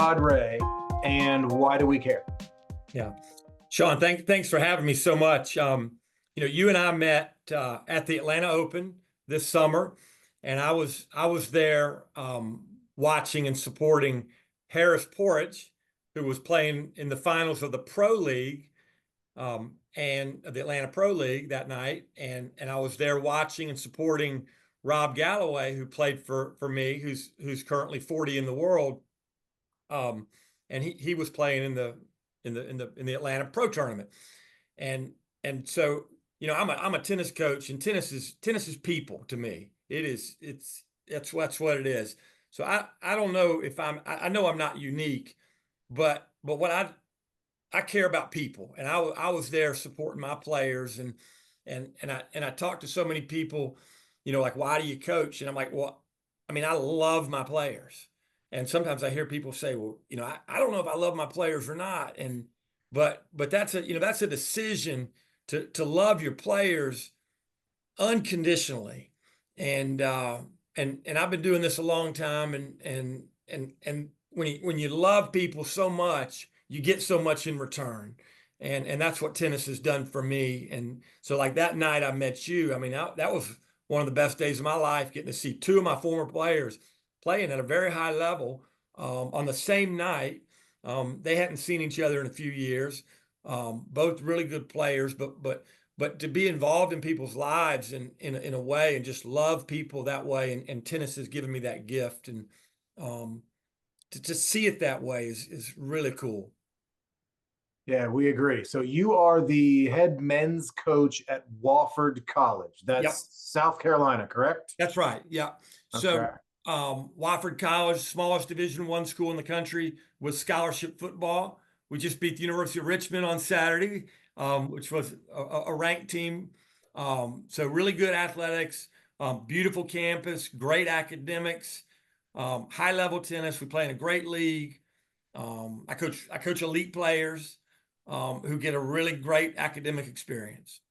Rod Ray, and why do we care? Yeah. Shaun, thanks for having me so much. You and I met at the Atlanta Open this summer, and I was there watching and supporting Harris Porridge, who was playing in the finals of the Pro League and the Atlanta Pro League that night, and I was there watching and supporting Rob Galloway, who played for me, who's currently 40 in the world, and he was playing in the Atlanta Pro Tournament, and so I'm a tennis coach, and tennis is people to me. That's what it is. So I don't know if I know I'm not unique, but what I care about people, and I was there supporting my players, and I talked to so many people, like, why do you coach? And I'm like, well, I mean, I love my players. And sometimes I hear people say, well, I don't know if I love my players or not. But that's a decision to love your players unconditionally. And I've been doing this a long time, and when you love people so much, you get so much in return. And that's what tennis has done for me. And so, like, that night I met you, I mean, that was one of the best days of my life, getting to see two of my former players playing at a very high level on the same night. They hadn't seen each other in a few years. Both really good players, but to be involved in people's lives in a way, and just love people that way, and tennis has given me that gift, and to see it that way is really cool. Yeah, we agree. So you are the head men's coach at Wofford College. That's Yep. South Carolina, correct? That's right. Yeah. Okay. So Wofford College, smallest Division I school in the country with scholarship football. We just beat the University of Richmond on Saturday, which was a ranked team. So really good athletics, beautiful campus, great academics, high level tennis. We play in a great league. I coach elite players who get a really great academic experience.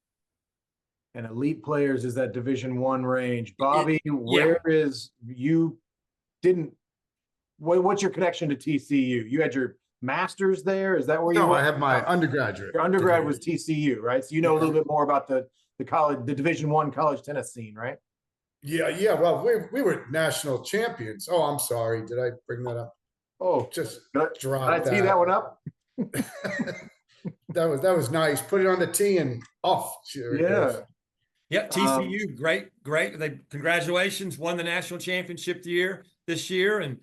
And elite players is that Division I range. Bobby, what's your connection to TCU? You had your master's there? Is that where you No, went? I have my undergraduate. Your undergrad was TCU, right? So you know a little bit more about the college, the Division I college tennis scene, right? Yeah. Well, we were national champions. Oh, I'm sorry. Did I bring that up? Oh, Just did drop I tee that one up? That was nice. Put it on the tee and off. Yeah. Yeah, TCU, great. Congratulations, won the national championship this year, and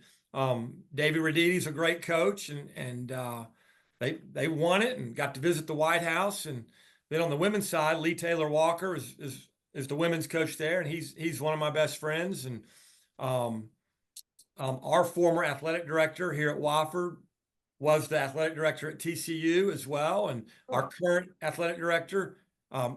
David Raditi's a great coach, and they won it and got to visit the White House. And then on the women's side, Lee Taylor Walker is the women's coach there, and he's one of my best friends. And our former athletic director here at Wofford was the athletic director at TCU as well, and our current athletic director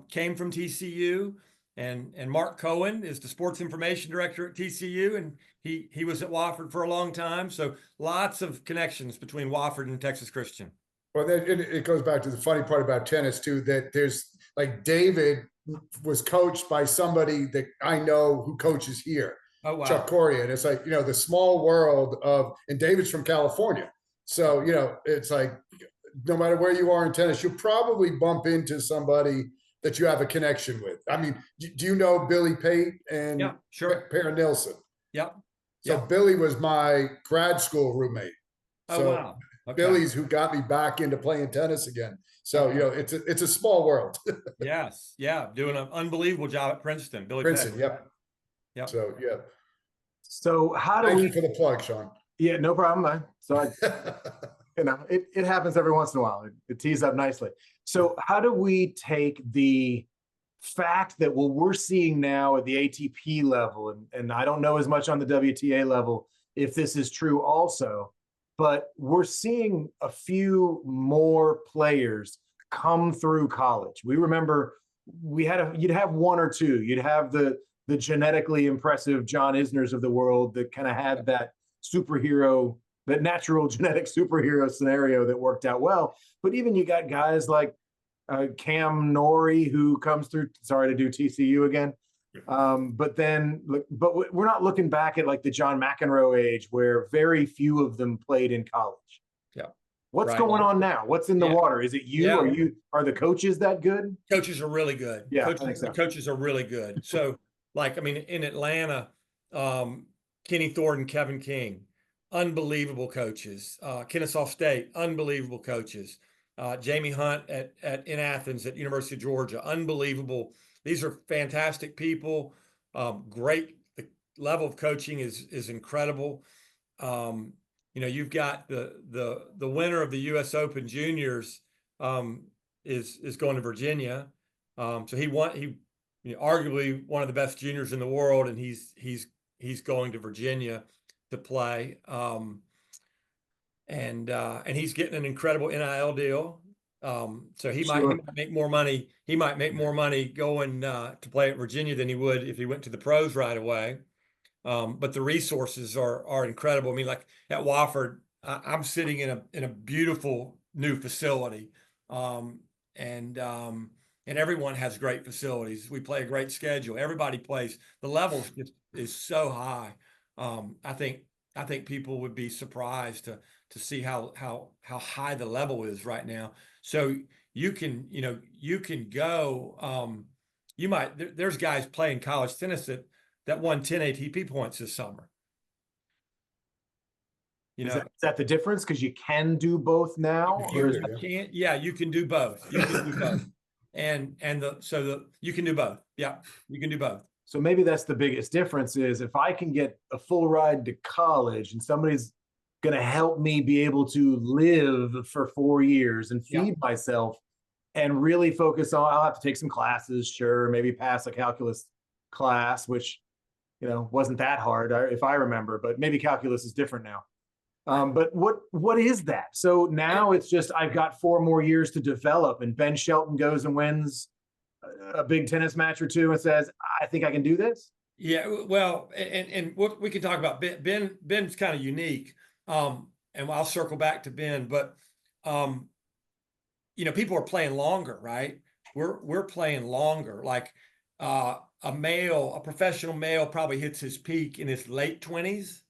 came from TCU, and Mark Cohen is the sports information director at TCU, and he was at Wofford for a long time. So lots of connections between Wofford and Texas Christian. Well, then it goes back to the funny part about tennis too, that there's, like, David was coached by somebody that I know who coaches here. Oh, wow. Chuck Corey. And it's like, the small world and David's from California. So, it's like, no matter where you are in tennis, you'll probably bump into somebody that you have a connection with. I mean, do you know Billy Pate and Yeah, sure. Per Nilsson? Yep. So Billy was my grad school roommate. Oh, wow. Okay. Billy's who got me back into playing tennis again. So, it's a small world. Yes. Yeah. Doing an unbelievable job at Princeton. Billy Princeton, Pate. yep. Yep. So, yeah. So how do Thank we you for the plug, Shaun. Yeah, no problem. It happens every once in a while. It tees up nicely. So how do we take the fact that what we're seeing now at the ATP level, and I don't know as much on the WTA level if this is true also, but we're seeing a few more players come through college. We remember you'd have one or two. You'd have the genetically impressive John Isners of the world that kind of had that natural genetic superhero scenario that worked out well. But even you got guys like Cam Norrie, who comes through, sorry to do TCU again, But then, we're not looking back at like the John McEnroe age where very few of them played in college. Yeah. What's Right. going on now? What's in the Yeah. water? Is it you? Yeah. Are the coaches that good? Coaches are really good. Yeah, I Coaches, think so. the coaches are really good. So, like, I mean, in Atlanta, Kenny Thornton, Kevin King, unbelievable coaches. Kennesaw State, unbelievable coaches. Jamie Hunt in Athens at University of Georgia, unbelievable. These are fantastic people. Great. The level of coaching is incredible. You know, you've got the winner of the U.S. Open Juniors is going to Virginia. So he arguably one of the best juniors in the world, and he's going to Virginia to play. And he's getting an incredible NIL deal. So he might make more money. He might make more money going to play at Virginia than he would if he went to the pros right away. But the resources are incredible. I mean, like at Wofford, I'm sitting in a beautiful new facility, and everyone has great facilities. We play a great schedule. Everybody plays. The level is so high. I think people would be surprised to see how high the level is right now. So you can go. There's guys playing college tennis that won 10 ATP points this summer. Is that the difference? Because you can do both now? Yeah, you can do both. You can do both. You can do both. Yeah, you can do both. So maybe that's the biggest difference is if I can get a full ride to college and somebody's going to help me be able to live for 4 years and feed myself and really focus on, I'll have to take some classes, sure, maybe pass a calculus class, which, wasn't that hard if I remember, but maybe calculus is different now. But what is that? So now it's just, I've got 4 more years to develop, and Ben Shelton goes and wins a big tennis match or two and says, I think I can do this. Yeah, well, and what we can talk about, Ben's kind of unique. And I'll circle back to Ben, but people are playing longer, right? We're playing longer. Like a professional male probably hits his peak in his late 20s.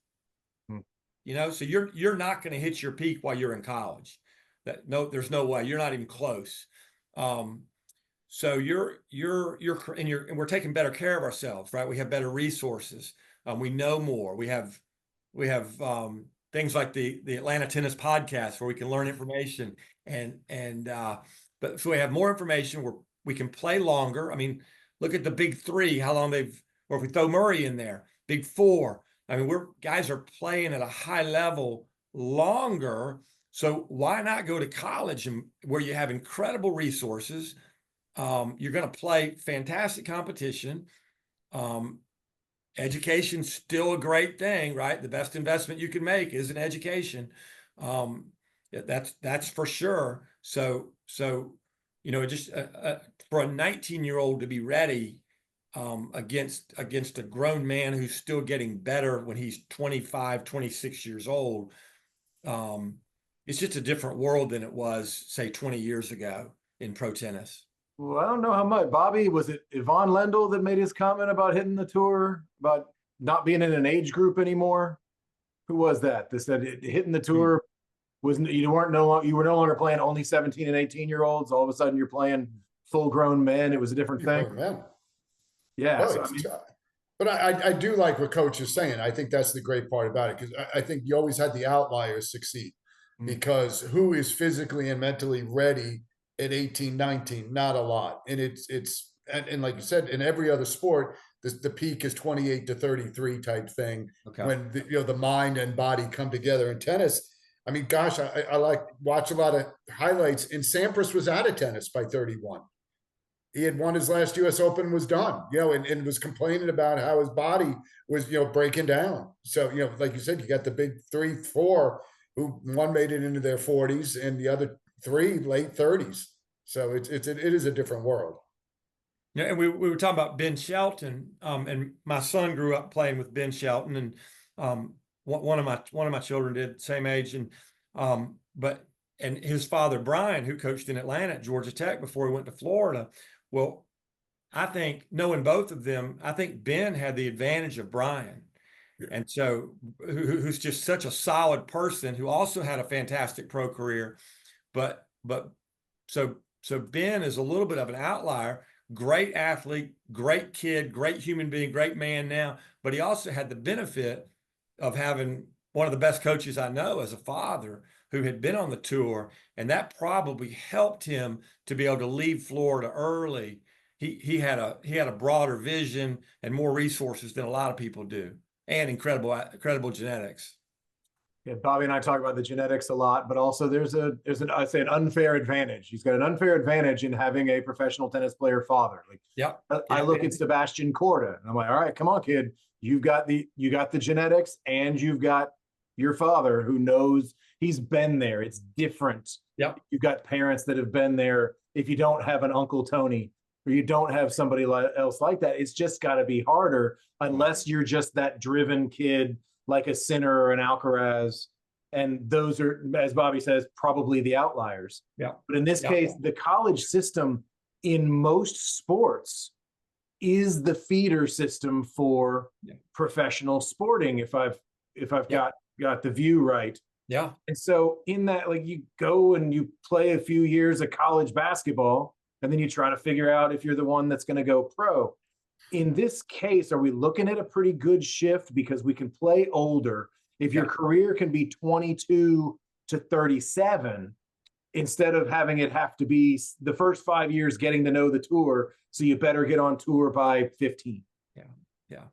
So you're not going to hit your peak while you're in college. There's no way. You're not even close. So and we're taking better care of ourselves, right? We have better resources. We know more. We have things like the Atlanta Tennis Podcast where we can learn information but so we have more information where we can play longer. I mean, look at the big 3, how long or if we throw Murray in there, big 4. I mean, guys are playing at a high level longer. So why not go to college where you have incredible resources? You're going to play fantastic competition. Education's still a great thing, right? The best investment you can make is in education. That's for sure. So just for a 19-year-old to be ready against a grown man who's still getting better when he's 25, 26 years old, it's just a different world than it was, say, 20 years ago in pro tennis. Well, I don't know how much. Bobby, was it Yvonne Lendl that made his comment about hitting the tour, about not being in an age group anymore? Who was that? That said hitting the tour you were no longer playing only 17 and 18-year-olds. All of a sudden you're playing full-grown men. It was a different thing. Yeah. Well, but I do like what Coach is saying. I think that's the great part about it, because I think you always had the outliers succeed, because who is physically and mentally ready at 18, 19? Not a lot. And it's like you said, in every other sport, the peak is 28 to 33 type thing. Okay. When the mind and body come together. In tennis, I mean, gosh, I watch a lot of highlights, and Sampras was out of tennis by 31. He had won his last U.S. Open and was done, and was complaining about how his body was, breaking down. So, like you said, you got the big 3, 4 who one made it into their 40s and the other 3 late 30s. So it is a different world. Yeah, and we were talking about Ben Shelton, and my son grew up playing with Ben Shelton, and one of my children did, same age, and his father Brian, who coached in Atlanta at Georgia Tech before he went to Florida. Well, I think knowing both of them, I think Ben had the advantage of Brian. And so who's just such a solid person who also had a fantastic pro career. But so Ben is a little bit of an outlier, great athlete, great kid, great human being, great man now, but he also had the benefit of having one of the best coaches I know as a father who had been on the tour, and that probably helped him to be able to leave Florida early. He had a broader vision and more resources than a lot of people do, and incredible genetics. Yeah, Bobby and I talk about the genetics a lot, but also there's I say an unfair advantage. He's got an unfair advantage in having a professional tennis player father. Like, Yep. I look at Sebastian Corda, and I'm like, all right, come on, kid. You got the genetics, and you've got your father who knows, he's been there. It's different. Yep. You've got parents that have been there. If you don't have an Uncle Tony, or you don't have somebody else like that, it's just got to be harder unless you're just that driven kid like a Sinner or an Alcaraz. And those are, as Bobby says, probably the outliers. Yeah. But in this case, the college system in most sports is the feeder system for professional sporting, if I've got the view right. Yeah. And so in that, like, you go and you play a few years of college basketball, and then you try to figure out if you're the one that's going to go pro. In this case, are we looking at a pretty good shift because we can play older? If your career can be 22 to 37, instead of having it have to be the first 5 years getting to know the tour, so you better get on tour by 15. Yeah.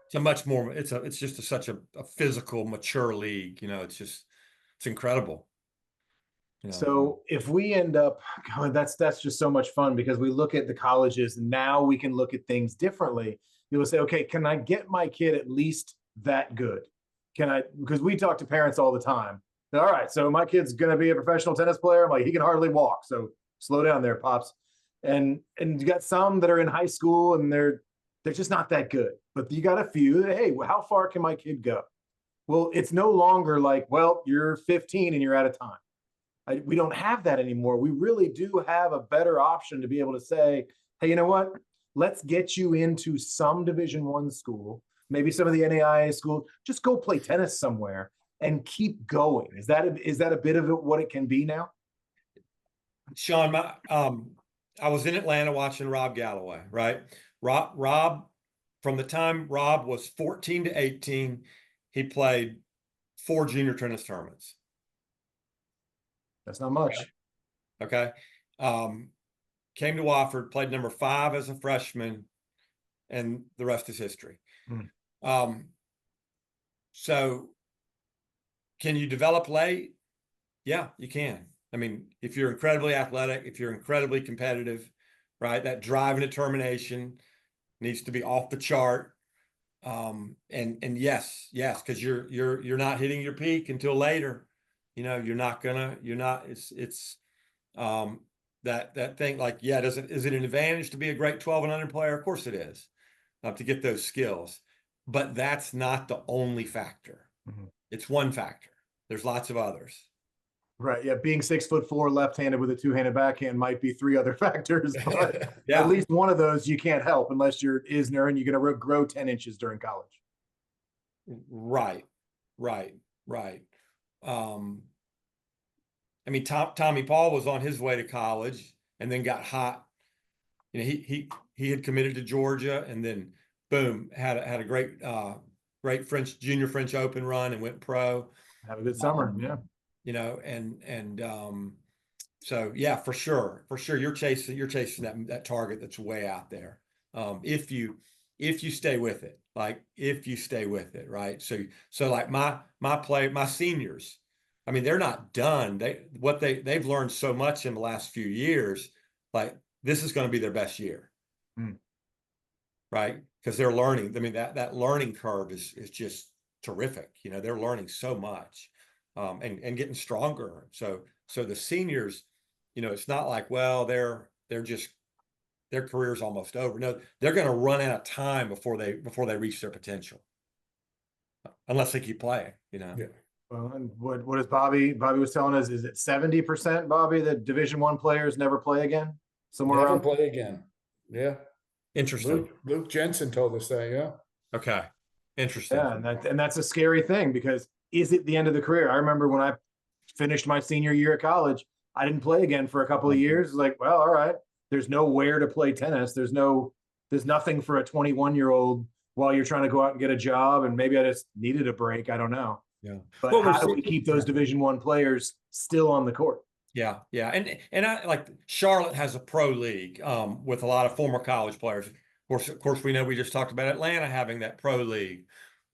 It's a much more, it's just such a physical, mature league. It's incredible. So if we end up going, that's just so much fun because we look at the colleges and now we can look at things differently. You'll say, okay, can I get my kid at least that good? Because we talk to parents all the time. All right, so my kid's going to be a professional tennis player. I'm like, he can hardly walk. So slow down there, pops. And you got some that are in high school and they're just not that good. But you got a few that, hey, how far can my kid go? Well, it's no longer like, well, you're 15 and you're out of time. We don't have that anymore. We really do have a better option to be able to say, hey, you know what? Let's get you into some Division I school, maybe some of the NAIA school. Just go play tennis somewhere and keep going. Is that a bit of what it can be now? Shaun, I was in Atlanta watching Rob Galloway, right? Rob, from the time Rob was 14 to 18, he played 4 junior tennis tournaments. That's not much. Okay. Came to Wofford, played number 5 as a freshman, and the rest is history. So can you develop late? Yeah, you can. I mean, if you're incredibly athletic, if you're incredibly competitive, right, that drive and determination needs to be off the chart. And yes, because you're not hitting your peak until later. That thing, like, is it an advantage to be a great 12 and under player? Of course it is, to get those skills, but that's not the only factor. It's one factor. There's lots of others. Right. Yeah. Being 6'4", left-handed with a 2-handed backhand might be 3 other factors, but at least one of those you can't help unless you're Isner and you're going to grow 10 inches during college. Right. I mean, Tommy Paul was on his way to college and then got hot. He had committed to Georgia and then boom, had a great junior French Open run and went pro. Have a good summer, So yeah, for sure, you're chasing that target that's way out there. If you stay with it, right? So like my seniors, I mean, they're not done. They've learned so much in the last few years. Like, this is going to be their best year, right? Because they're learning. I mean, that learning curve is just terrific. They're learning so much, and getting stronger. So the seniors, it's not like, well, their career's almost over. No, they're going to run out of time before they reach their potential, unless they keep playing. Yeah. Well, and what is Bobby was telling us? Is it 70%, Bobby, that Division I players never play again? Somewhere never around play again. Yeah. Interesting. Luke Jensen told us that. Yeah. Okay. Interesting. Yeah, and that's a scary thing, because is it the end of the career? I remember when I finished my senior year at college, I didn't play again for a couple of years. It's like, well, all right, there's nowhere to play tennis. There's nothing for a 21-year-old while you're trying to go out and get a job. And maybe I just needed a break. I don't know. Yeah. But Well, how do we keep those Division I players still on the court? Yeah, yeah, and I like Charlotte has a pro league with a lot of former college players. Of course, we know we just talked about Atlanta having that pro league,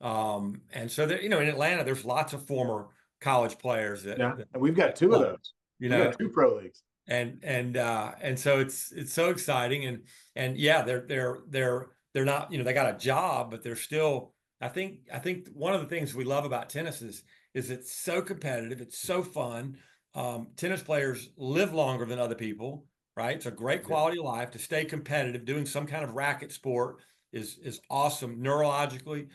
and so that, in Atlanta there's lots of former college players that, Yeah, and we've got two of those. We've got two pro leagues, and so it's so exciting, and yeah, they're not, they got a job, but they're still. I think one of the things we love about tennis is it's so competitive, it's so fun. Tennis players live longer than other people, right? It's a great quality of life. To stay competitive, doing some kind of racket sport is awesome neurologically.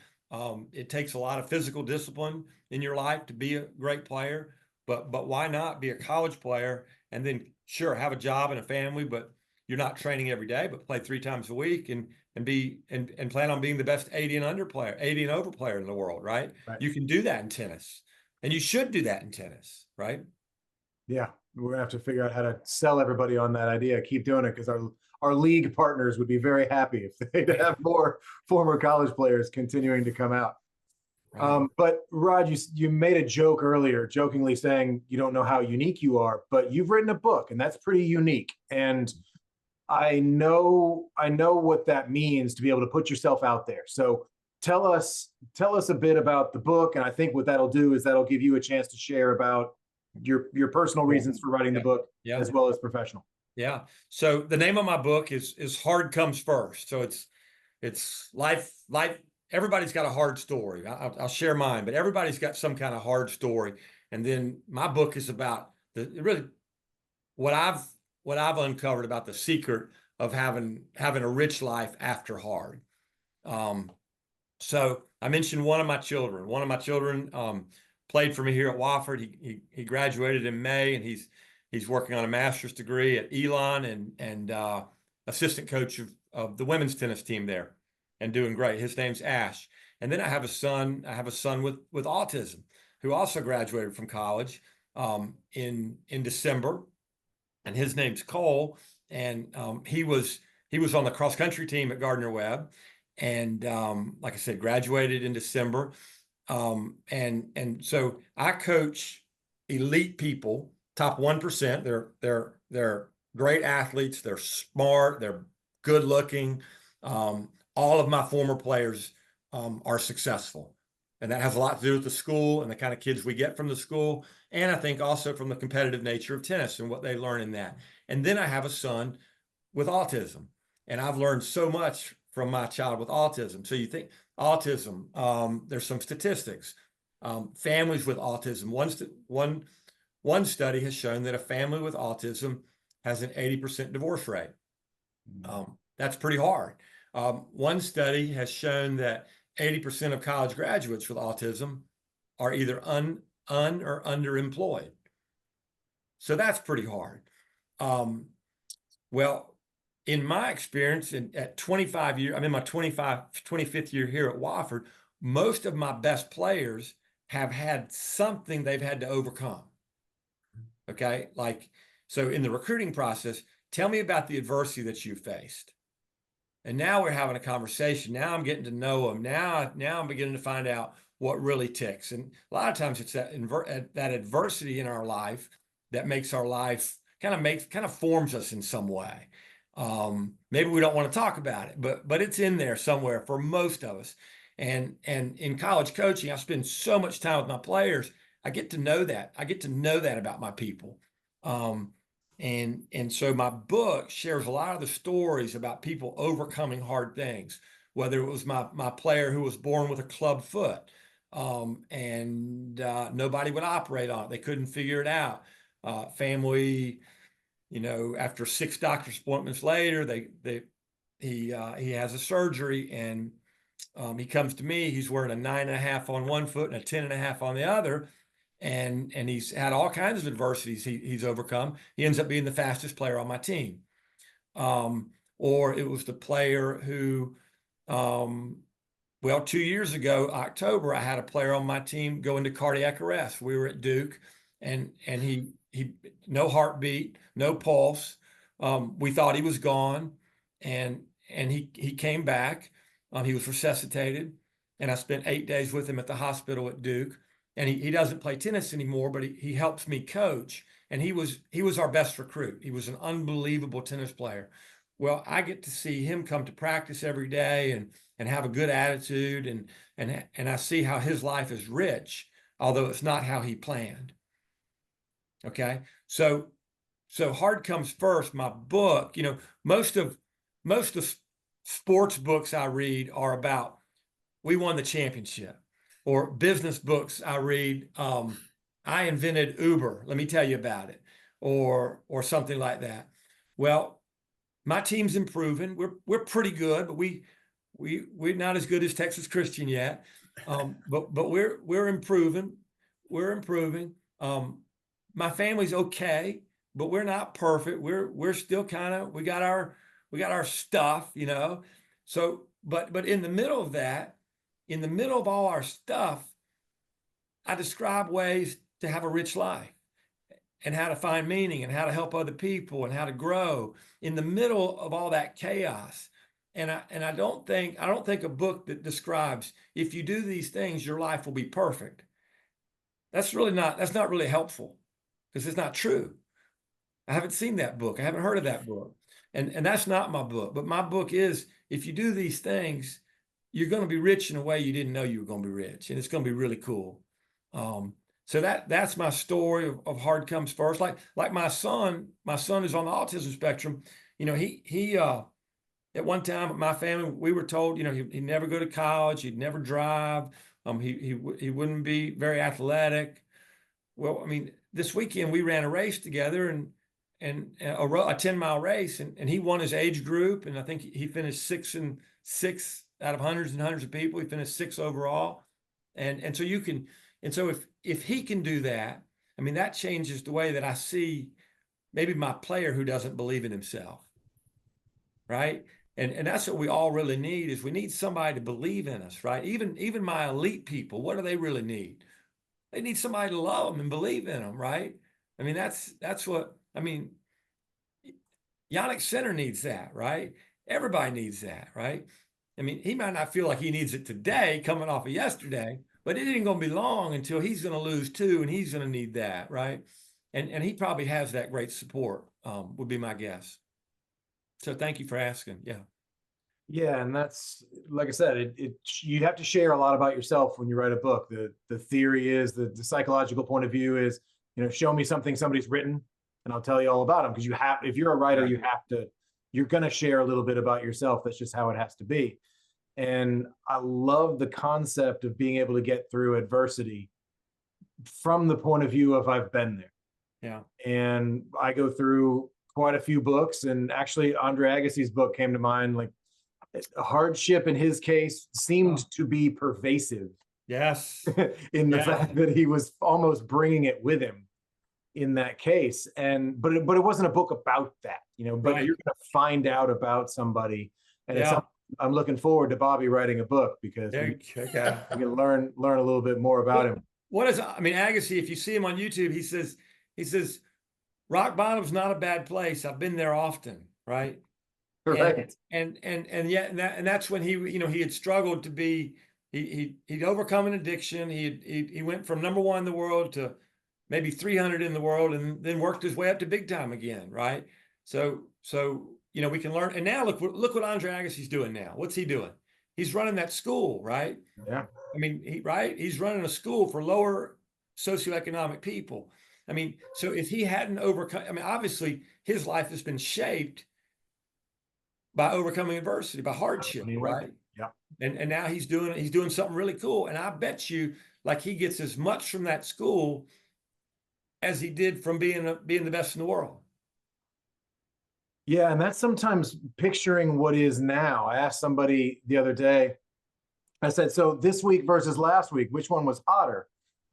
It takes a lot of physical discipline in your life to be a great player, but why not be a college player and then sure have a job and a family, but you're not training every day, but play 3 times a week and plan on being the best 80 and over player in the world, right? You can do that in tennis, and you should do that in tennis, right? Yeah, we're gonna have to figure out how to sell everybody on that idea. Keep doing it, because our league partners would be very happy if they'd have more former college players continuing to come out. Right. But Rod, you made a joke earlier, jokingly saying you don't know how unique you are, but you've written a book, and that's pretty unique. And I know what that means to be able to put yourself out there. So tell us a bit about the book, and I think what that'll do is that'll give you a chance to share about your personal reasons for writing the book, as well as professional. Yeah. So the name of my book is Hard Comes First. So it's life. Everybody's got a hard story. I'll share mine, but everybody's got some kind of hard story. And then my book is about really what I've uncovered about the secret of having a rich life after hard. So I mentioned one of my children. One of my children played for me here at Wofford. He graduated in May, and he's working on a master's degree at Elon and assistant coach of the women's tennis team there, and doing great. His name's Ash. And then I have a son with autism who also graduated from college in December, and his name's Cole. And he was on the cross country team at Gardner Webb, and like I said, graduated in December. And so I coach elite people, top 1%. They're great athletes. They're smart. They're good looking. All of my former players are successful, and that has a lot to do with the school and the kind of kids we get from the school. And I think also from the competitive nature of tennis and what they learn in that. And then I have a son with autism, and I've learned so much from my child with autism. So you think autism, there's some statistics. Families with autism, one study has shown that a family with autism has an 80% divorce rate. That's pretty hard. One study has shown that 80% of college graduates with autism are either un or underemployed. So that's pretty hard. Well, in my experience, at 25 years, I'm in my 25th year here at Wofford, most of my best players have had something they've had to overcome. Okay, so in the recruiting process, tell me about the adversity that you faced. And now we're having a conversation. Now I'm getting to know them. Now I'm beginning to find out what really ticks. And a lot of times it's that adversity in our life that makes our life kind of forms us in some way. Maybe we don't want to talk about it, but it's in there somewhere for most of us. And in college coaching, I spend so much time with my players. I get to know that. I get to know that about my people. And so my book shares a lot of the stories about people overcoming hard things, whether it was my player who was born with a club foot, and nobody would operate on it. They couldn't figure it out. Family, after 6 doctor's appointments later, he has a surgery, and he comes to me. He's wearing a 9.5 on one foot and a 10.5 on the other. And he's had all kinds of adversities he's overcome. He ends up being the fastest player on my team. or it was the player who, well, 2 years ago, October, I had a player on my team go into cardiac arrest. We were at Duke, and he no heartbeat, no pulse. We thought he was gone, and he came back. He was resuscitated, and I spent 8 days with him at the hospital at Duke. And he doesn't play tennis anymore, but he helps me coach. And he was our best recruit. He was an unbelievable tennis player. Well, I get to see him come to practice every day and have a good attitude, and I see how his life is rich, although it's not how he planned. Okay, so hard comes first. My book, most of sports books I read are about we won the championship, or business books I read. I invented Uber. Let me tell you about it, or something like that. Well, my team's improving. We're pretty good, but we're not as good as Texas Christian yet. But we're improving. We're improving. My family's okay, but we're not perfect. We're still kind of, we got our stuff, So, but in the middle of that, in the middle of all our stuff, I describe ways to have a rich life, and how to find meaning, and how to help other people, and how to grow in the middle of all that chaos. And I don't think a book that describes, if you do these things, your life will be perfect. That's not really helpful, because it's not true. I haven't seen that book. I haven't heard of that book. And that's not my book. But my book is, if you do these things, you're going to be rich in a way you didn't know you were going to be rich. And it's going to be really cool. So that's my story of hard comes first. Like my son is on the autism spectrum. He at one time at my family, we were told, he'd never go to college, he'd never drive, he wouldn't be very athletic. Well, I mean, this weekend we ran a race together, and a 10-mile race, and he won his age group, and I think he finished 6 out of hundreds and hundreds of people. He finished 6 overall, and so you can. And so if he can do that, I mean, that changes the way that I see maybe my player who doesn't believe in himself, right? And that's what we all really need, is we need somebody to believe in us, right? Even my elite people, what do they really need? They need somebody to love them and believe in them, right? I mean, that's what, I mean, Yannick Sinner needs that, right? Everybody needs that, right? I mean, he might not feel like he needs it today, coming off of yesterday, but it ain't going to be long until he's going to lose too, and he's going to need that, right? And he probably has that great support, would be my guess. So thank you for asking. Yeah. Yeah, and that's, like I said, you have to share a lot about yourself when you write a book. The theory is, the psychological point of view is, show me something somebody's written, and I'll tell you all about them. Because if you're a writer, you're going to share a little bit about yourself. That's just how it has to be. And I love the concept of being able to get through adversity from the point of view of, I've been there. Yeah. And I go through quite a few books, and actually Andre Agassi's book came to mind. Like, hardship in his case seemed to be pervasive. Yes. In the fact that he was almost bringing it with him in that case. But it wasn't a book about that, but you're going to find out about somebody. And I'm looking forward to Bobby writing a book, because we can learn a little bit more about him. Agassi, if you see him on YouTube, he says, rock bottom's not a bad place. I've been there often. Right. Right. And that's when he had struggled to be, he'd overcome an addiction. He went from number 1 in the world to maybe 300 in the world, and then worked his way up to big time again. Right. So we can learn. And now look what Andre Agassi's doing now. What's he doing? He's running that school, right? Yeah. I mean, he's running a school for lower socioeconomic people. I mean, so if he hadn't overcome, obviously his life has been shaped by overcoming adversity, by hardship, right? Yeah. And now he's doing something really cool. And I bet you, like, he gets as much from that school as he did from being the best in the world. Yeah, and that's sometimes picturing what is now. I asked somebody the other day, I said, so this week versus last week, which one was hotter?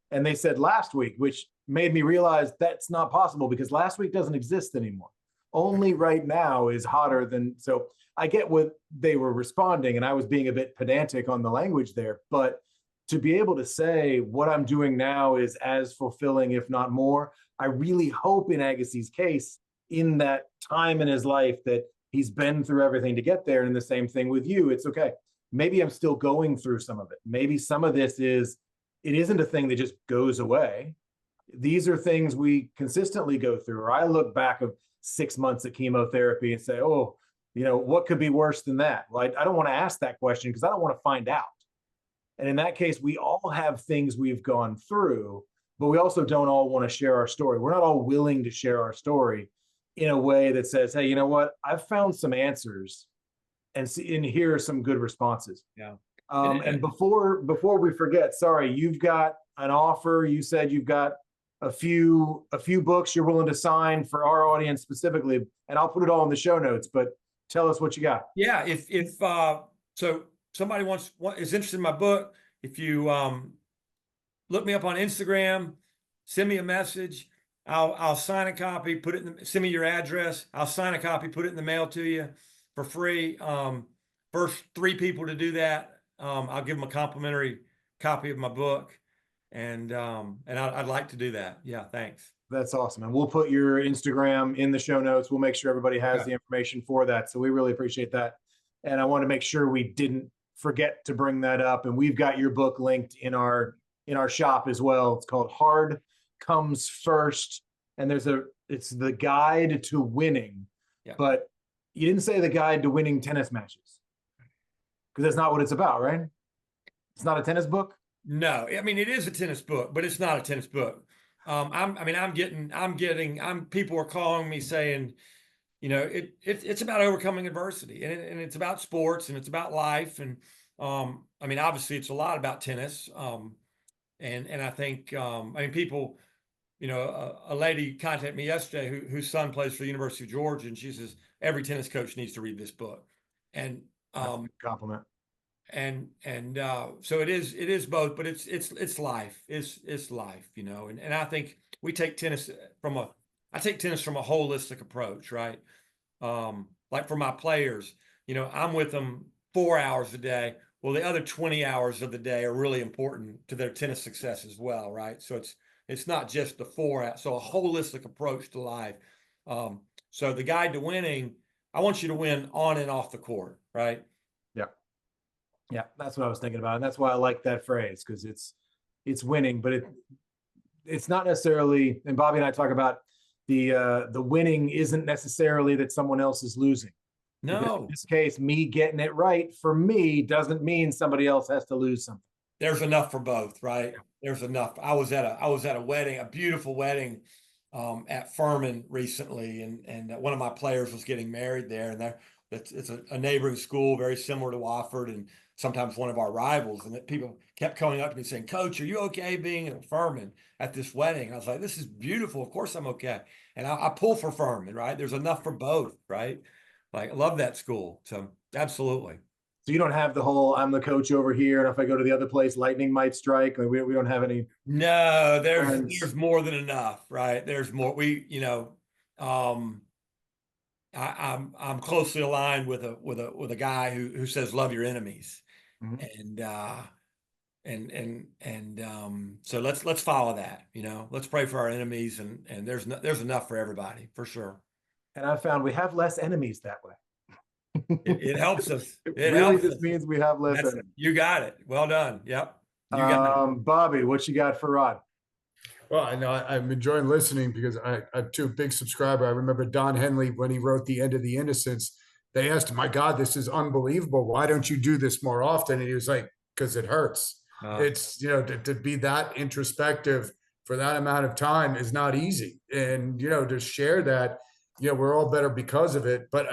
And they said last week, which made me realize that's not possible, because last week doesn't exist anymore. only right now is hotter than, so I get what they were responding, and I was being a bit pedantic on the language there, but to be able to say what I'm doing now is as fulfilling, if not more, I really hope in Agassi's case, in that time in his life that he's been through everything to get there. And the same thing with you. It's okay. Maybe I'm still going through some of it. Maybe some of this is, it isn't a thing that just goes away. These are things we consistently go through. Or I look back of 6 months of chemotherapy and say, oh, what could be worse than that? Well, I don't want to ask that question because I don't want to find out. And in that case, we all have things we've gone through, but we also don't all want to share our story. We're not all willing to share our story in a way that says, hey, you know what? I've found some answers and here are some good responses. Yeah. And before we forget, sorry, you've got an offer. You said you've got a few books you're willing to sign for our audience specifically, and I'll put it all in the show notes, but tell us what you got. Yeah. If so somebody is interested in my book, if you look me up on Instagram, send me a message. I'll sign a copy, send me your address. I'll sign a copy, put it in the mail to you for free. First 3 people to do that, I'll give them a complimentary copy of my book. And I'd like to do that. Yeah, thanks. That's awesome. And we'll put your Instagram in the show notes. We'll make sure everybody has the information for that. So we really appreciate that. And I want to make sure we didn't forget to bring that up. And we've got your book linked in our shop as well. It's called Hard Comes First. And it's the guide to winning. Yeah. But you didn't say the guide to winning tennis matches, because that's not what it's about, right? It's not a tennis book. No, I mean, it is a tennis book, but it's not a tennis book. People are calling me saying, it's about overcoming adversity, and it's about sports, and it's about life. And obviously it's a lot about tennis. And I think, people, a lady contacted me yesterday whose son plays for the University of Georgia, and she says, every tennis coach needs to read this book. And, compliment. And so it is both, but it's life. It's life, and I think we take tennis from a holistic approach, right? Like for my players, I'm with them 4 hours a day. Well, the other 20 hours of the day are really important to their tennis success as well, right? So it's not just the 4 hours. So a holistic approach to life. So the guide to winning, I want you to win on and off the court, right? Yeah, that's what I was thinking about. And that's why I like that phrase, because it's winning, but it's not necessarily, and Bobby and I talk about the winning isn't necessarily that someone else is losing. No. Because in this case, me getting it right for me doesn't mean somebody else has to lose something. There's enough for both, right? There's enough. I was at a wedding, a beautiful wedding at Furman recently, and one of my players was getting married there, and it's a neighboring school, very similar to Wofford, and sometimes one of our rivals. And that people kept coming up to me saying, Coach, are you okay being at Furman at this wedding? And I was like, this is beautiful. Of course I'm okay. And I pull for Furman, right? There's enough for both, right? Like, I love that school. So absolutely. So you don't have the whole, I'm the coach over here, and if I go to the other place, lightning might strike. Like we don't have any. No, there's more than enough, right? There's more. I'm closely aligned with a guy who says love your enemies, mm-hmm. So let's follow that. Let's pray for our enemies, and there's enough for everybody, for sure. And I found we have less enemies that way. It helps us. It really just means we have less enemies. You got it. Well done. Yep. You got it. Bobby, what you got for Rod? Well, I know I'm enjoying listening because I'm too big subscriber. I remember Don Henley, when he wrote The End of the Innocents, they asked him, my God, this is unbelievable. Why don't you do this more often? And he was like, because it hurts. It's, to be that introspective for that amount of time is not easy. And, to share that, we're all better because of it. But,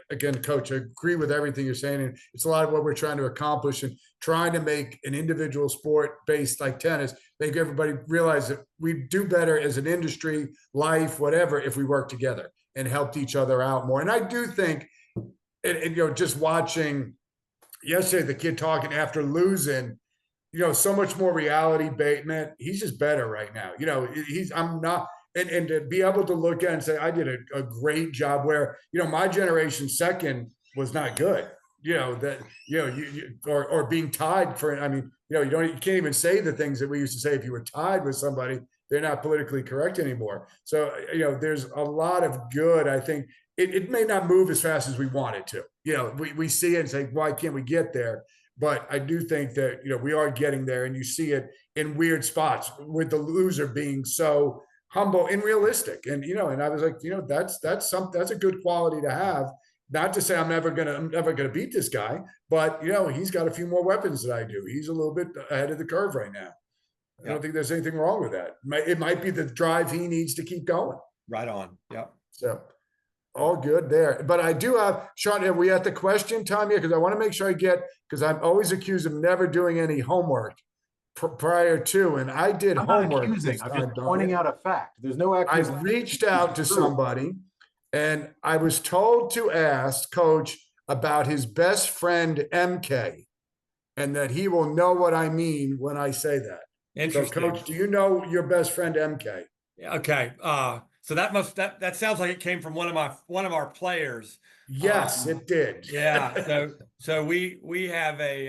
again, Coach, I agree with everything you're saying. And it's a lot of what we're trying to accomplish, and trying to make an individual sport based like tennis, make everybody realize that we do better as an industry, life, whatever, if we work together and helped each other out more. And I do think, and just watching yesterday, the kid talking after losing, so much more reality based, man. He's just better right now. and to be able to look at and say, I did a great job, where, my generation second was not good. That, or being tied for, I mean, you can't even say the things that we used to say if you were tied with somebody. They're not politically correct anymore. So, there's a lot of good. I think it may not move as fast as we want it to. We see it and say, why can't we get there? But I do think that, we are getting there, and you see it in weird spots with the loser being so humble and realistic. And, and I was like, that's a good quality to have. Not to say I'm never gonna beat this guy, but he's got a few more weapons than I do. He's a little bit ahead of the curve right now. I don't think there's anything wrong with that. It might be the drive he needs to keep going. Right on. Yep. So all good there. But I do have, Shaun, are we at the question time yet? Because I want to make sure because I'm always accused of never doing any homework prior to, and I did homework. I'm just pointing out a fact. There's no accusation. I reached out to somebody, and I was told to ask Coach about his best friend, MK, and that he will know what I mean when I say that. Interesting. So, Coach, do you know your best friend, MK? Okay. So that sounds like it came from one of our players. Yes, it did. Yeah. So we have a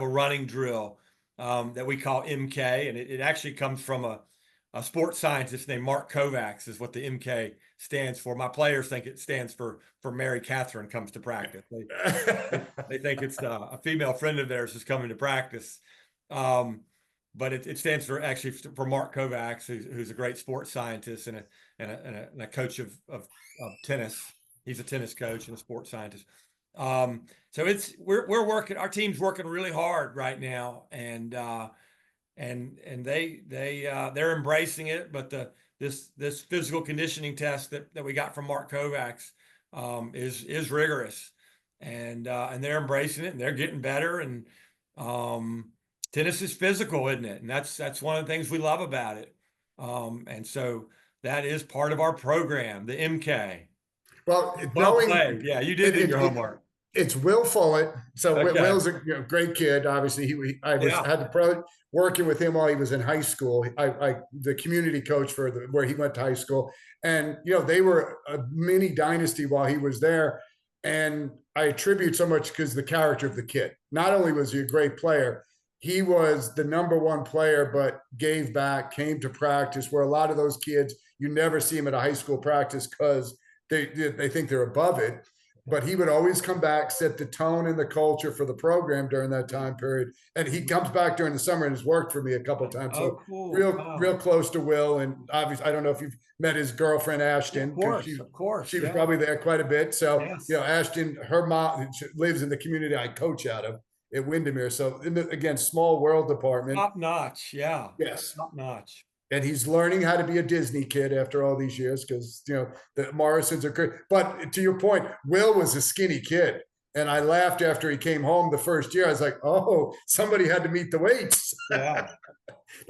running drill that we call MK, and it actually comes from a sports scientist named Mark Kovacs, is what the MK stands for. My players think it stands for Mary Catherine comes to practice. They think it's a female friend of theirs who's coming to practice. But it stands for Mark Kovacs, who's a great sports scientist and a coach of tennis. He's a tennis coach and a sports scientist. So we're working. Our team's working really hard right now, and they're embracing it. But this physical conditioning test that we got from Mark Kovacs is rigorous, and they're embracing it, and they're getting better. And tennis is physical, isn't it? And that's one of the things we love about it. And so that is part of our program, the MK. Well, yeah, you did your homework. It's Will Follett. So Okay. Will's a great kid. Obviously, had the working with him while he was in high school. I the community coach for where he went to high school, and they were a mini dynasty while he was there. And I attribute so much because the character of the kid. Not only was he a great player, he was the number one player, but gave back, came to practice, where a lot of those kids, you never see him at a high school practice because they think they're above it. But he would always come back, set the tone and the culture for the program during that time period. And he comes back during the summer and has worked for me a couple of times. So cool. real close to Will. And obviously, I don't know if you've met his girlfriend, Ashton. Of course. She was probably there quite a bit. So, yes. Ashton, her mom lives in the community I coach out of at Windermere. So again, small world department. Top notch. Yeah. Yes. Top notch. And he's learning how to be a Disney kid after all these years, because the Morrisons are great. But to your point, Will was a skinny kid, and I laughed after he came home the first year. I was like, "Oh, somebody had to meet the weights." Yeah.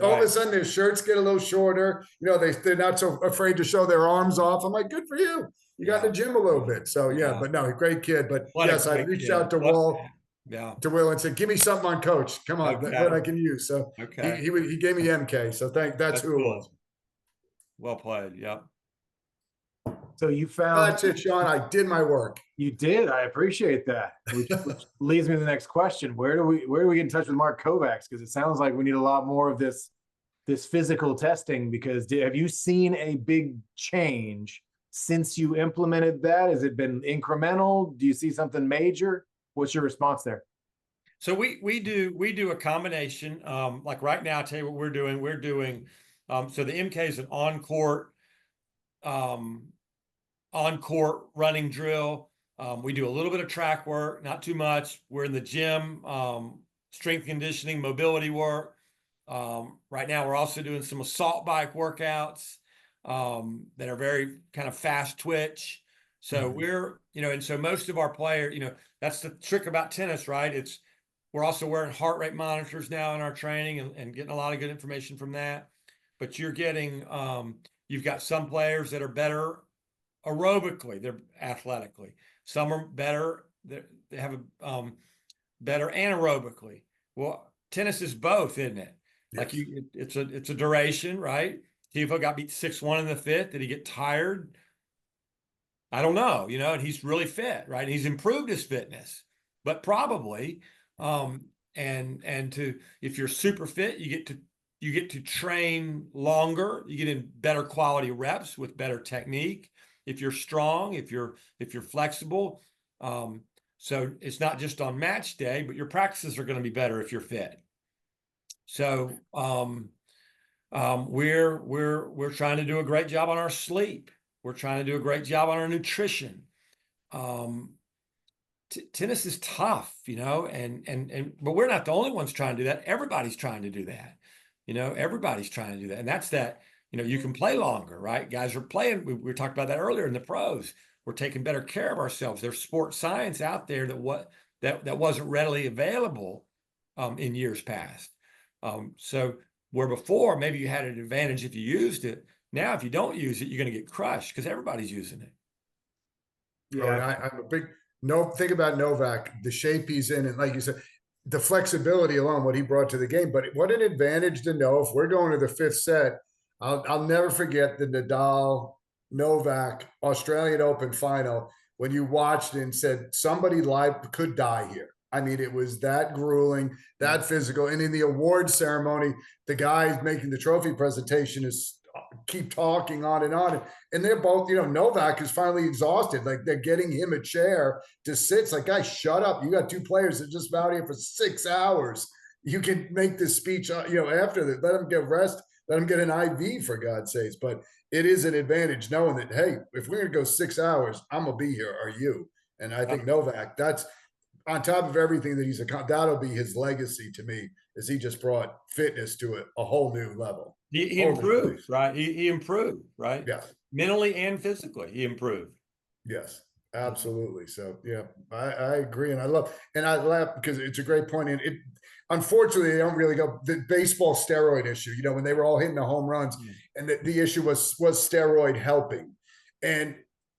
All of a sudden, their shirts get a little shorter. They're not so afraid to show their arms off. I'm like, "Good for you. You got in the gym a little bit." So but no, great kid. But yes, I reached out to Will. Yeah. To Will and said, "Give me something on Coach. Come on, what I can use." So he gave me MK. So that's who cool. it was. Well played. Yep. So you found that's it, Shaun. I did my work. You did. I appreciate that. Which leads me to the next question: Where do we get in touch with Mark Kovacs? Because it sounds like we need a lot more of this physical testing. Because have you seen a big change since you implemented that? Has it been incremental? Do you see something major? What's your response there? So we do a combination. Like right now, I'll tell you what we're doing. We're doing so the MK is an on-court running drill. We do a little bit of track work, not too much. We're in the gym, strength conditioning, mobility work. Right now, we're also doing some assault bike workouts that are very kind of fast twitch. So we're, and so most of our players, that's the trick about tennis, right? We're also wearing heart rate monitors now in our training and getting a lot of good information from that. But you're getting, you've got some players that are better aerobically, they're athletically. Some are better, they have a better anaerobically. Well, tennis is both, isn't it? Yes. Like it's a duration, right? Tiafoe got beat 6-1 in the fifth. Did he get tired? I don't know, and he's really fit, right? He's improved his fitness, but probably, if you're super fit, you get to train longer, you get in better quality reps with better technique. If you're strong, if you're flexible, so it's not just on match day, but your practices are going to be better if you're fit. So we're trying to do a great job on our sleep. We're trying to do a great job on our nutrition. Tennis is tough, but we're not the only ones trying to do that. Everybody's trying to do that. Everybody's trying to do that. And that's that, you can play longer, right? Guys are playing. We talked about that earlier in the pros. We're taking better care of ourselves. There's sports science out there that wasn't readily available in years past. So where before, maybe you had an advantage if you used it. Now, if you don't use it, you're going to get crushed because everybody's using it. Yeah, I'm a big think about Novak, the shape he's in, and like you said, the flexibility alone, what he brought to the game. But what an advantage to know if we're going to the fifth set. I'll never forget the Nadal Novak Australian Open final when you watched it and said somebody live could die here. I mean, it was that grueling, that physical. And in the award ceremony, the guy making the trophy presentation is keep talking on. And they're both, Novak is finally exhausted. Like they're getting him a chair to sit. It's like, guys, shut up. You got two players that just been out here for 6 hours. You can make this speech, after that. Let them get rest. Let them get an IV for God's sakes. But it is an advantage knowing that, hey, if we're going to go 6 hours, I'm going to be here. Are you? And I think Novak, that's on top of everything that he's accomplished. That'll be his legacy to me, is he just brought fitness to a whole new level. He improved, right? He improved, right? Yeah. Mentally and physically, he improved. Yes, absolutely. So yeah, I agree. And I laugh because it's a great point. And unfortunately, they don't really go the baseball steroid issue, when they were all hitting the home runs, and the issue was steroid helping. And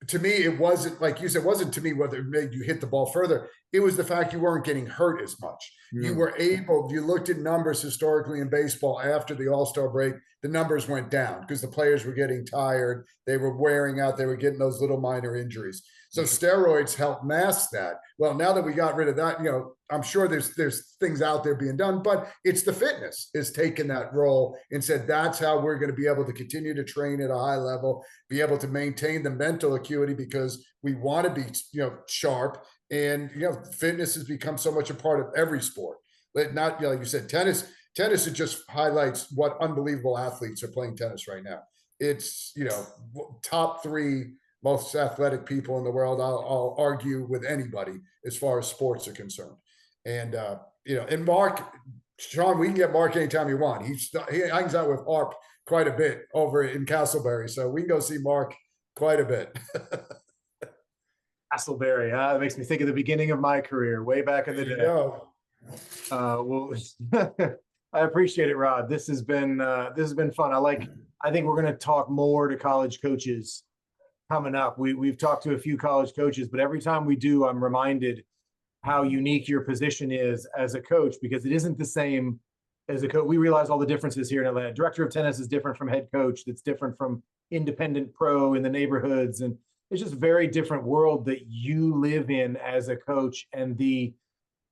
to me, it wasn't, like you said, it wasn't to me whether it made you hit the ball further. It was the fact you weren't getting hurt as much. You were able, you looked at numbers historically in baseball after the All-Star break, the numbers went down because the players were getting tired. They were wearing out. They were getting those little minor injuries. So steroids help mask that. Well, now that we got rid of that, I'm sure there's things out there being done, but it's the fitness is taking that role and said, that's how we're going to be able to continue to train at a high level, be able to maintain the mental acuity because we want to be, sharp. And, fitness has become so much a part of every sport. Not, like you said, tennis, it just highlights what unbelievable athletes are playing tennis right now. It's, top 3 most athletic people in the world. I'll argue with anybody as far as sports are concerned. And, and Mark, Shaun, we can get Mark anytime you want. He hangs out with Harp quite a bit over in Castleberry. So we can go see Mark quite a bit. Castleberry, that makes me think of the beginning of my career, way back in the day. Well, I appreciate it, Rod. This has been fun. I think we're going to talk more to college coaches coming up. We've talked to a few college coaches, but every time we do, I'm reminded how unique your position is as a coach, because it isn't the same as a coach. We realize all the differences here in Atlanta. Director of tennis is different from head coach. That's different from independent pro in the neighborhoods. And it's just a very different world that you live in as a coach, and the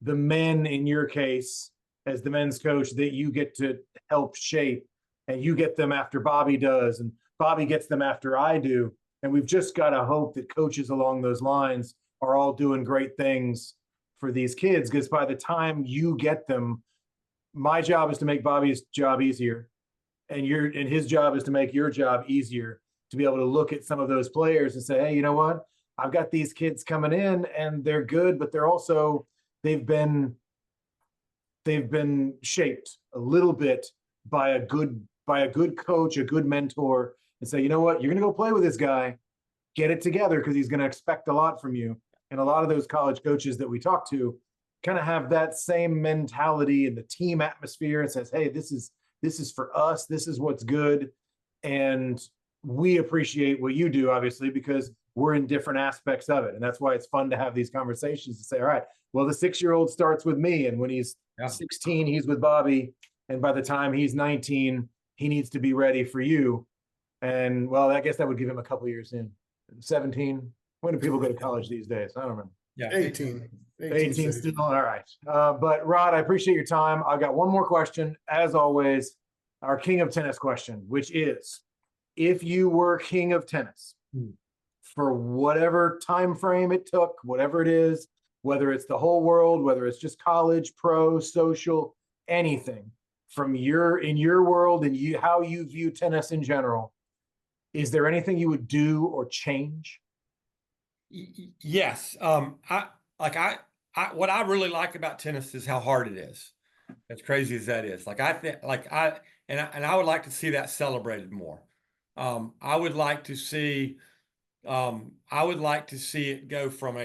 men in your case as the men's coach that you get to help shape, and you get them after Bobby does, and Bobby gets them after I do. And we've just got to hope that coaches along those lines are all doing great things for these kids, because by the time you get them, my job is to make Bobby's job easier, and his job is to make your job easier, to be able to look at some of those players and say, hey, you know what? I've got these kids coming in and they're good, but they're also, they've been shaped a little bit by a good coach, a good mentor, and say, you know what? You're going to go play with this guy, get it together, because he's going to expect a lot from you. And a lot of those college coaches that we talk to kind of have that same mentality and the team atmosphere, and says, hey, this is for us. This is what's good. And we appreciate what you do, obviously, because we're in different aspects of it. And that's why it's fun to have these conversations to say, all right, well, the 6-year-old starts with me, and when he's 16, he's with Bobby. And by the time he's 19, he needs to be ready for you. And well, I guess that would give him a couple years in. 17. When do people go to college these days? I don't remember. Yeah. 18. 18 still. All right. But Rod, I appreciate your time. I got one more question, as always, our king of tennis question, which is, if you were king of tennis for whatever time frame it took, whatever it is, whether it's the whole world, whether it's just college, pro, social, anything from in your world and how you view tennis in general, is there anything you would do or change? Yes. What I really like about tennis is how hard it is. As crazy as that is, I would like to see that celebrated more. I would like to see it go from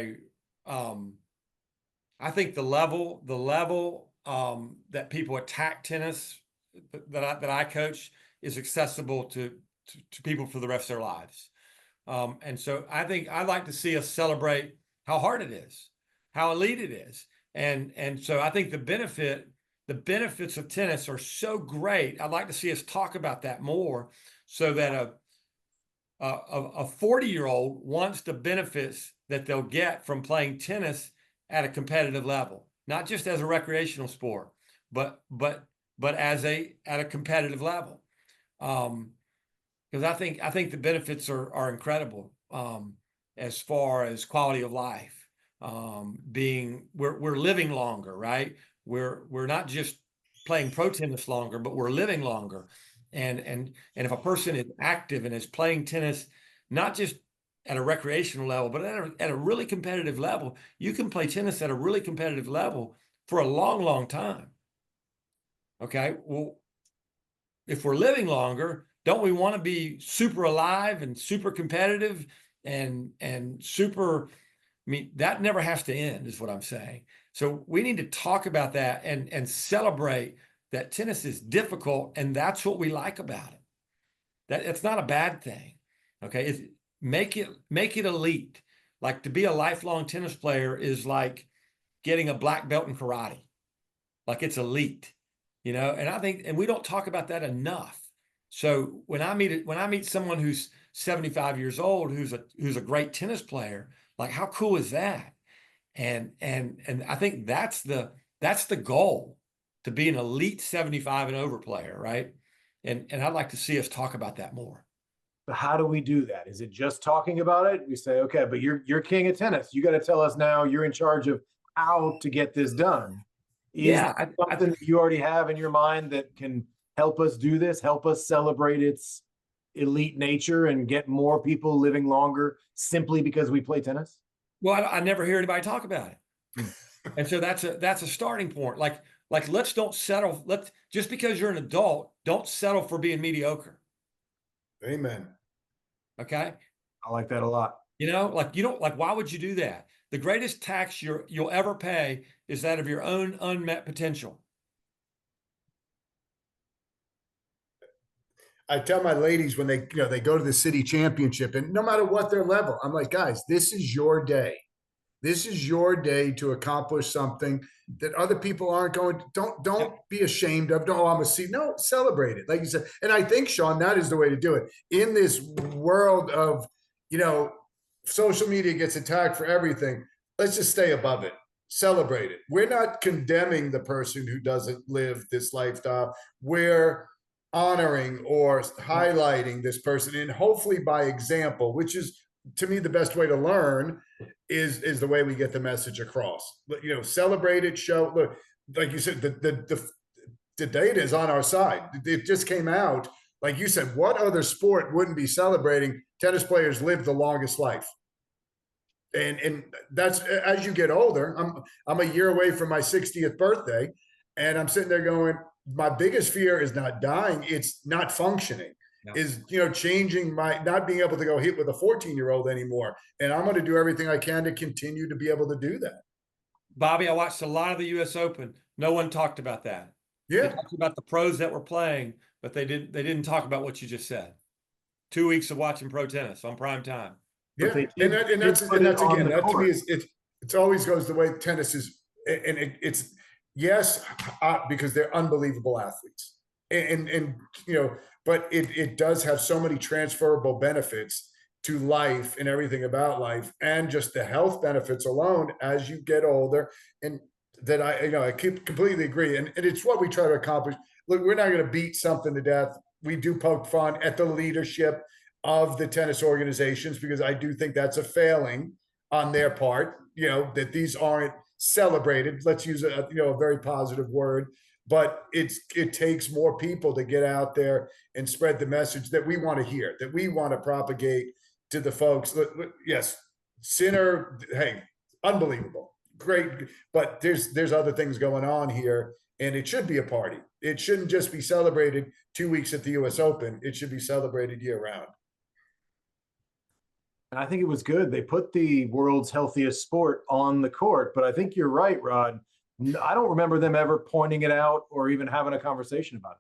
I think the level that people attack tennis that I coach is accessible to people for the rest of their lives. And so I think I'd like to see us celebrate how hard it is, how elite it is. And so I think the benefits of tennis are so great. I'd like to see us talk about that more, so that a 40-year-old wants the benefits that they'll get from playing tennis at a competitive level, not just as a recreational sport, but at a competitive level. Because I think the benefits are incredible, as far as quality of life, we're living longer, right? We're not just playing pro tennis longer, but we're living longer. And if a person is active and is playing tennis, not just at a recreational level, but at a really competitive level, you can play tennis at a really competitive level for a long, long time. Okay, well, if we're living longer, don't we want to be super alive and super competitive and super? I mean, that never has to end, is what I'm saying. So we need to talk about that and celebrate that tennis is difficult, and that's what we like about it. That it's not a bad thing. Okay, make it elite. Like, to be a lifelong tennis player is like getting a black belt in karate. Like, it's elite, And I think, and we don't talk about that enough. So when I meet someone who's 75 years old, who's a great tennis player, like, how cool is that? And I think that's the goal, to be an elite 75 and over player, right? And I'd like to see us talk about that more. But how do we do that? Is it just talking about it? We say, okay, but you're king of tennis. You got to tell us now. You're in charge of how to get this done. Is something that you already have in your mind that can help us do this? Help us celebrate its elite nature and get more people living longer simply because we play tennis? Well, I never hear anybody talk about it. And so that's a starting point. Like, let's don't settle. Just because you're an adult, don't settle for being mediocre. Amen. Okay. I like that a lot. Why would you do that? The greatest tax you'll ever pay is that of your own unmet potential. I tell my ladies when they go to the city championship, and no matter what their level, I'm like, guys, this is your day. This is your day to accomplish something that other people aren't going to. Don't be ashamed of. I'm a seat. No, celebrate it. Like you said. And I think, Shaun, that is the way to do it. In this world of, social media gets attacked for everything. Let's just stay above it. Celebrate it. We're not condemning the person who doesn't live this lifestyle. We're honoring or highlighting this person, and hopefully by example, which is, to me, the best way to learn is the way we get the message across. Celebrate it, show. Look, like you said, the data is on our side. It just came out. Like you said, what other sport wouldn't be celebrating tennis players live the longest life? And that's, as you get older. I'm a year away from my 60th birthday, and I'm sitting there going, my biggest fear is not dying, it's not functioning. No. Is changing not being able to go hit with a 14-year-old anymore. And I'm going to do everything I can to continue to be able to do that. Bobby, I watched a lot of the US Open. No one talked about that. Yeah. They talked about the pros that were playing, but they didn't talk about what you just said. 2 weeks of watching pro tennis on prime time. Yeah. And that's again, that to me is it always goes the way tennis is. And it's yes, because they're unbelievable athletes. and but it does have so many transferable benefits to life and everything about life, and just the health benefits alone as you get older. And that I completely agree. And it's what we try to accomplish. Look, we're not going to beat something to death. We do poke fun at the leadership of the tennis organizations, because I do think that's a failing on their part, that these aren't celebrated. Let's use a very positive word, but it takes more people to get out there and spread the message that we want to hear, that we want to propagate to the folks. Yes, Sinner, hey, unbelievable, great, but there's other things going on here, and it should be a party. It shouldn't just be celebrated 2 weeks at the US Open. It should be celebrated year round. And I think it was good. They put the world's healthiest sport on the court, but I think you're right, Rod. I don't remember them ever pointing it out or even having a conversation about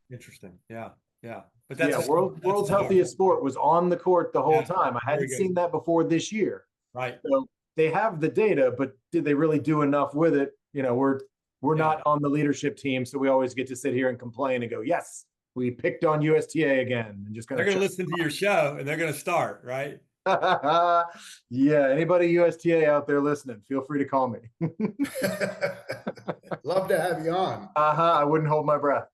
it. Interesting. Yeah. Yeah. But that's world's healthiest sport was on the court the whole time. I hadn't good. seen that before this year. Right. So they have the data, but did they really do enough with it? We're not on the leadership team, so we always get to sit here and complain and go, yes, we picked on USTA again, and just they're going to listen to your show and they're going to start, right? Yeah, anybody USTA out there listening, feel free to call me. Love to have you on. I wouldn't hold my breath.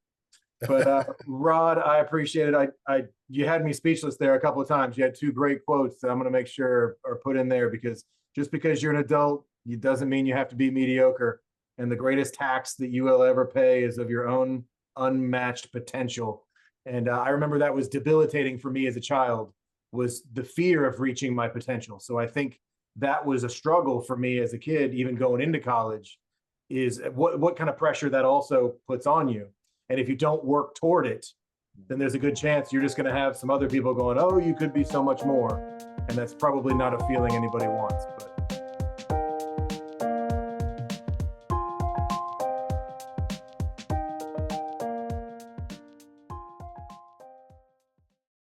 But Rod, I appreciate it. You had me speechless there a couple of times. You had two great quotes that I'm going to make sure are put in there, because just because you're an adult, it doesn't mean you have to be mediocre. And the greatest tax that you will ever pay is of your own unmatched potential. And I remember that was debilitating for me as a child, was the fear of reaching my potential. So I think that was a struggle for me as a kid, even going into college, is what kind of pressure that also puts on you. And if you don't work toward it, then there's a good chance you're just going to have some other people going, oh, you could be so much more. And that's probably not a feeling anybody wants. But